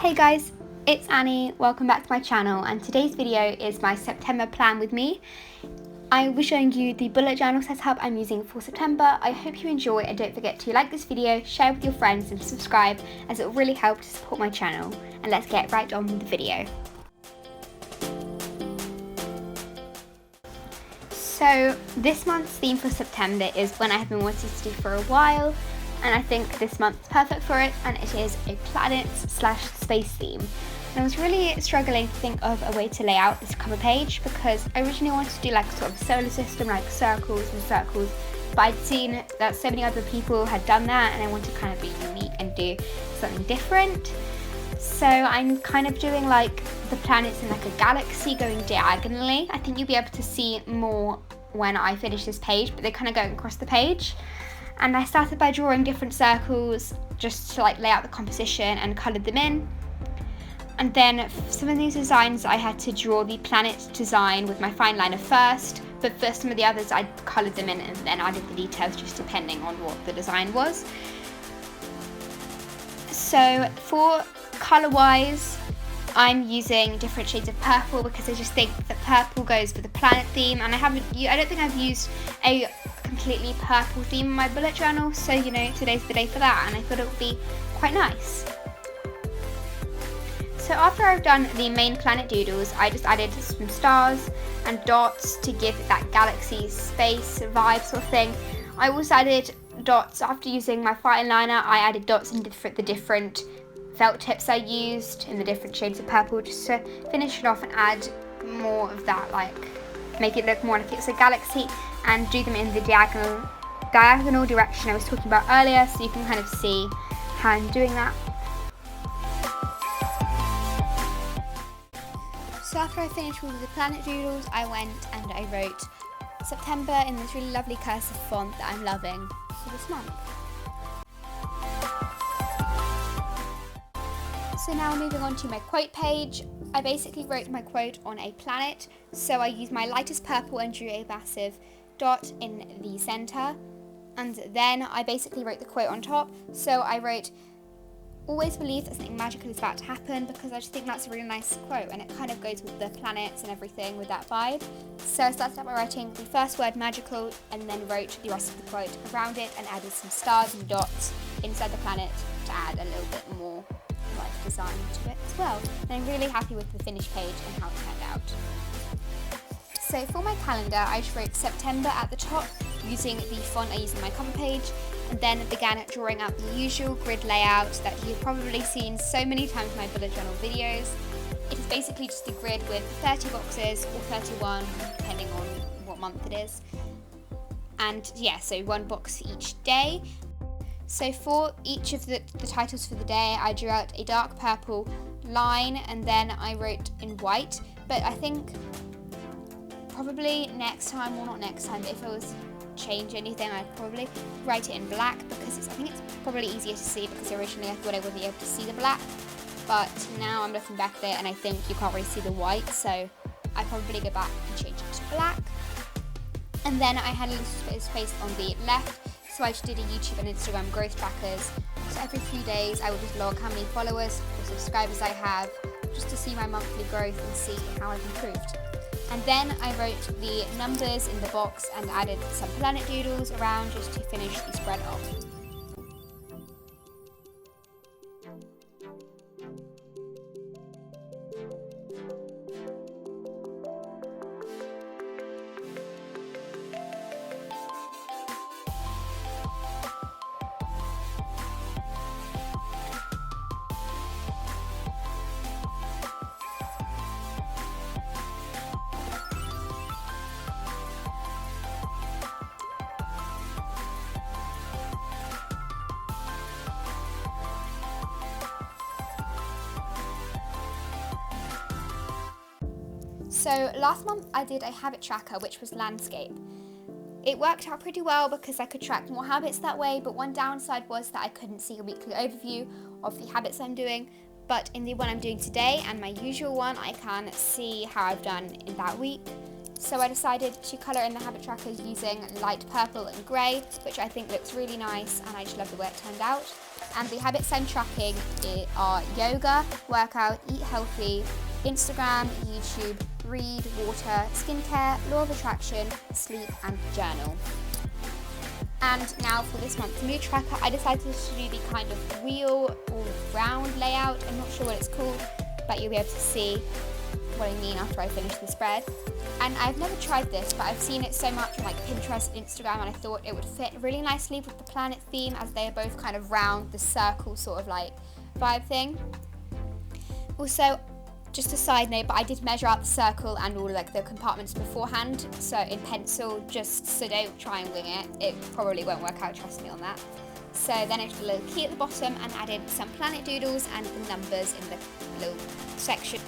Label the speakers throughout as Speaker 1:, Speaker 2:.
Speaker 1: Hey guys, it's Annie, welcome back to my channel, and today's video is my September plan with me. I will be showing you the bullet journal setup I'm using for September. I hope you enjoy, and don't forget to like this video, share with your friends and subscribe, as it will really help to support my channel. And let's get right on with the video. So this month's theme for September is one I have been wanting to do for a while, and I think this month is perfect for it, and it is a planet/space theme. And I was really struggling to think of a way to lay out this cover page, because I originally wanted to do like sort of a solar system, like circles and circles, but I'd seen that so many other people had done that, and I wanted to kind of be unique and do something different. So I'm kind of doing like the planets in like a galaxy going diagonally. I think you'll be able to see more when I finish this page, but they're kind of going across the page. And I started by drawing different circles just to like lay out the composition and coloured them in. And then some of these designs I had to draw the planet design with my fine liner first, but for some of the others I coloured them in and then added the details just depending on what the design was. So for colour wise, I'm using different shades of purple because I just think that purple goes for the planet theme, and I don't think I've used a completely purple theme in my bullet journal, so you know, today's the day for that, and I thought it would be quite nice. So after I've done the main planet doodles, I just added some stars and dots to give it that galaxy space vibe sort of thing. I also added dots after using my fine liner. I added dots in the different felt tips I used in the different shades of purple, just to finish it off and add more of that, like make it look more like it's a galaxy, and do them in the diagonal direction I was talking about earlier, so you can kind of see how I'm doing that. So after I finished with the planet doodles, I went and I wrote September in this really lovely cursive font that I'm loving for this month. So now moving on to my quote page. I basically wrote my quote on a planet, so I used my lightest purple and drew a massive dot in the centre, and then I basically wrote the quote on top. So I wrote, "Always believe that something magical is about to happen," because I just think that's a really nice quote, and it kind of goes with the planets and everything with that vibe. So I started out by writing the first word magical, and then wrote the rest of the quote around it and added some stars and dots inside the planet to add a little bit more like design to it as well. And I'm really happy with the finished page and how it turned out. So for my calendar, I just wrote September at the top using the font I used in my cover page, and then began drawing out the usual grid layout that you've probably seen so many times in my bullet journal videos. It is basically just a grid with 30 boxes or 31, depending on what month it is. And yeah, so one box for each day. So for each of the titles for the day, I drew out a dark purple line, and then I wrote in white, but I think probably next time, or not next time, but if I was to change anything, I'd probably write it in black, because I think it's probably easier to see, because originally I thought I wouldn't be able to see the black, but now I'm looking back at it and I think you can't really see the white, so I'd probably go back and change it to black. And then I had a little space on the left, so I just did a YouTube and Instagram growth trackers. So every few days I would just log how many followers or subscribers I have, just to see my monthly growth and see how I've improved. And then I wrote the numbers in the box and added some planet doodles around just to finish the spread off. So last month I did a habit tracker, which was landscape. It worked out pretty well because I could track more habits that way, but one downside was that I couldn't see a weekly overview of the habits I'm doing. But in the one I'm doing today and my usual one, I can see how I've done in that week. So I decided to colour in the habit trackers using light purple and grey, which I think looks really nice, and I just love the way it turned out. And the habits I'm tracking are yoga, workout, eat healthy, Instagram, YouTube, read, water, skincare, law of attraction, sleep, and journal. And now for this month's mood tracker, I decided to do the kind of wheel or round layout. I'm not sure what it's called, but you'll be able to see what I mean after I finish the spread. And I've never tried this, but I've seen it so much on like Pinterest and Instagram, and I thought it would fit really nicely with the planet theme, as they are both kind of round, the circle sort of like vibe thing. Also, just a side note, but I did measure out the circle and all like the compartments beforehand, so in pencil, just so don't try and wing it. It probably won't work out, trust me on that. So then I did a little key at the bottom and added some planet doodles and the numbers in the little section.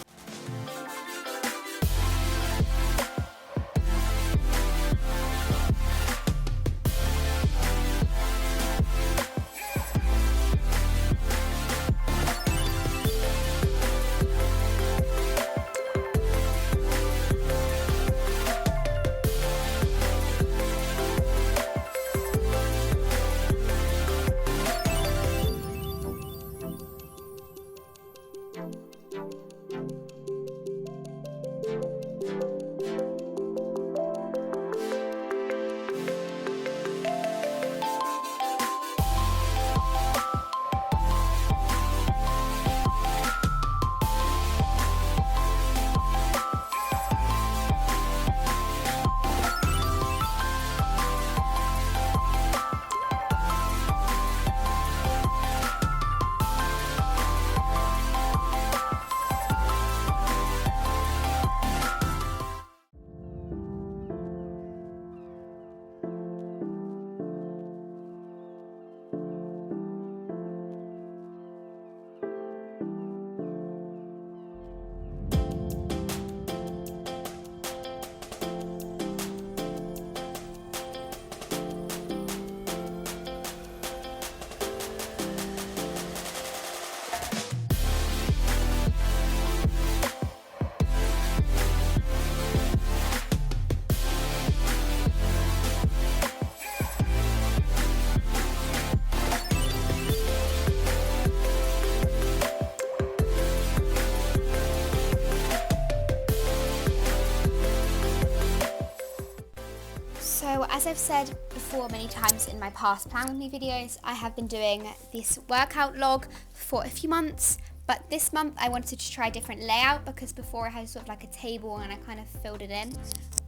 Speaker 1: So as I've said before many times in my past Plan With Me videos, I have been doing this workout log for a few months, but this month I wanted to try a different layout, because before I had sort of like a table and I kind of filled it in.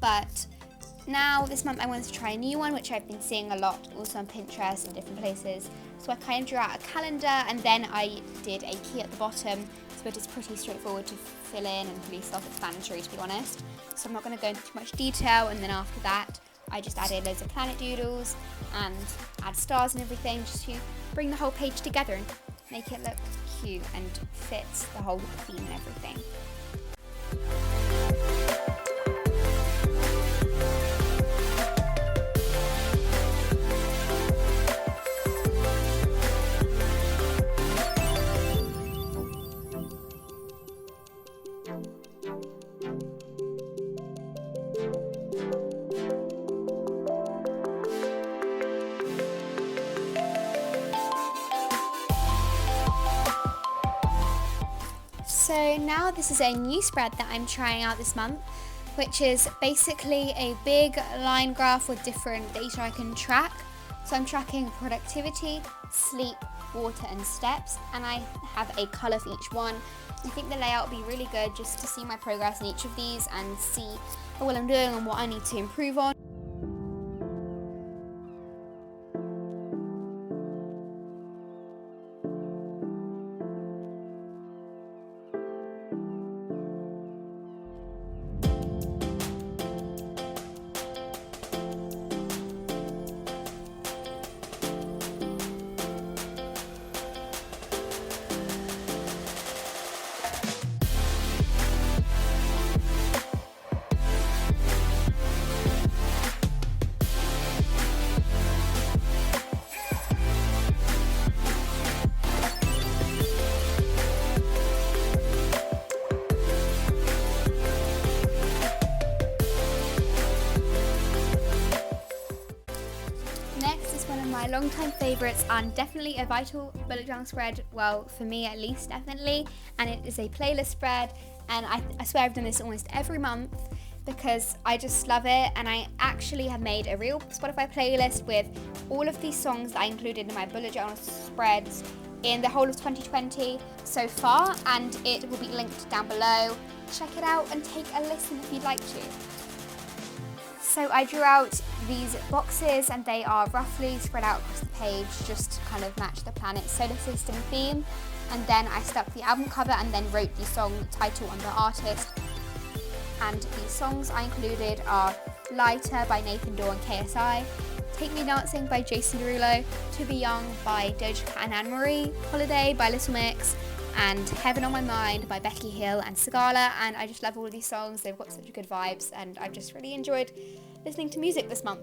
Speaker 1: But now this month I wanted to try a new one, which I've been seeing a lot also on Pinterest and different places. So I kind of drew out a calendar, and then I did a key at the bottom, so it is pretty straightforward to fill in and pretty self-explanatory, to be honest. So I'm not going to go into too much detail, and then after that I just added loads of planet doodles and add stars and everything, just to bring the whole page together and make it look cute and fit the whole theme and everything. So now this is a new spread that I'm trying out this month, which is basically a big line graph with different data I can track. So I'm tracking productivity, sleep, water and steps, and I have a colour for each one. I think the layout will be really good just to see my progress in each of these and see how well I'm doing and what I need to improve on. long-time favourites and definitely a vital bullet journal spread, well, for me at least, definitely, and it is a playlist spread, and I swear I've done this almost every month because I just love it, and I actually have made a real Spotify playlist with all of these songs that I included in my bullet journal spreads in the whole of 2020 so far, and it will be linked down below. Check it out and take a listen if you'd like to. So I drew out these boxes and they are roughly spread out across the page just to kind of match the planet's solar system theme, and then I stuck the album cover and then wrote the song title and the artist. And the songs I included are Lighter by Nathan Dawe and KSI, Take Me Dancing by Jason Derulo, To Be Young by Doja Cat and Anne Marie, Holiday by Little Mix, and Heaven on My Mind by Becky Hill and Sigala. And I just love all of these songs, they've got such good vibes, and I've just really enjoyed listening to music this month.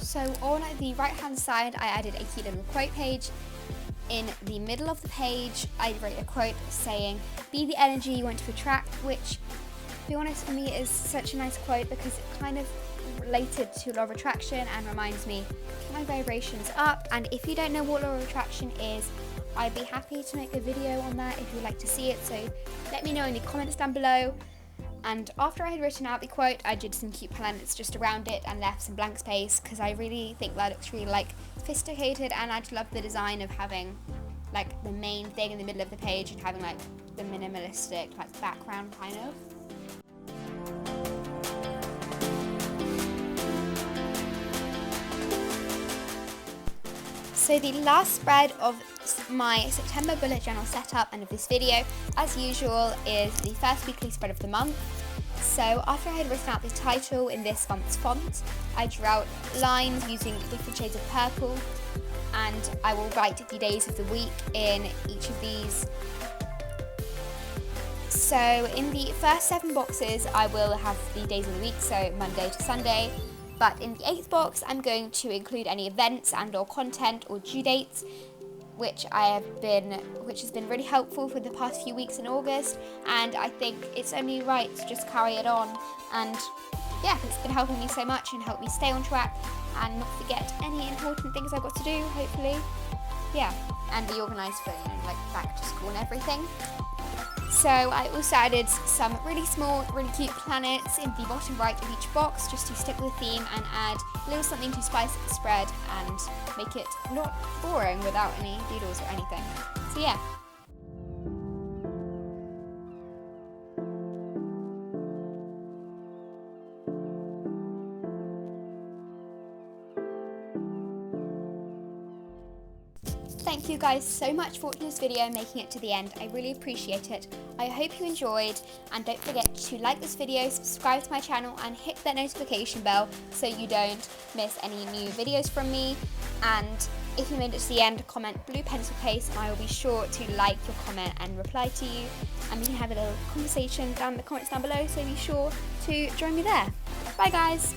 Speaker 1: So on the right hand side I added a cute little quote page. In the middle of the page I wrote a quote saying, "Be the energy you want to attract," which, to be honest, for me is such a nice quote because it kind of related to law of attraction and reminds me to keep my vibrations up. And if you don't know what law of attraction is, I'd be happy to make a video on that if you'd like to see it, so let me know in the comments down below. And after I had written out the quote, I did some cute planets just around it and left some blank space because I really think that looks really sophisticated, and I just love the design of having the main thing in the middle of the page and having the minimalistic background kind of. So the last spread of my September bullet journal setup and of this video, as usual, is the first weekly spread of the month. So after I had written out the title in this month's font, I drew out lines using different shades of purple, and I will write the days of the week in each of these. So in the first 7 boxes I will have the days of the week, so Monday to Sunday. But in the 8th box, I'm going to include any events and or content or due dates, which has been really helpful for the past few weeks in August, and I think it's only right to just carry it on. And yeah, it's been helping me so much and helped me stay on track and not forget any important things I've got to do, hopefully. Yeah, and be organised for back to school and everything. So I also added some really small, really cute planets in the bottom right of each box just to stick with the theme and add a little something to spice up the spread and make it not boring without any doodles or anything. So yeah. Thank you guys so much for watching this video and making it to the end. I really appreciate it. I hope you enjoyed, and don't forget to like this video, subscribe to my channel and hit that notification bell so you don't miss any new videos from me. And if you made it to the end, comment blue pencil case and I will be sure to like your comment and reply to you, and we can have a little conversation down in the comments down below, so be sure to join me there. Bye guys!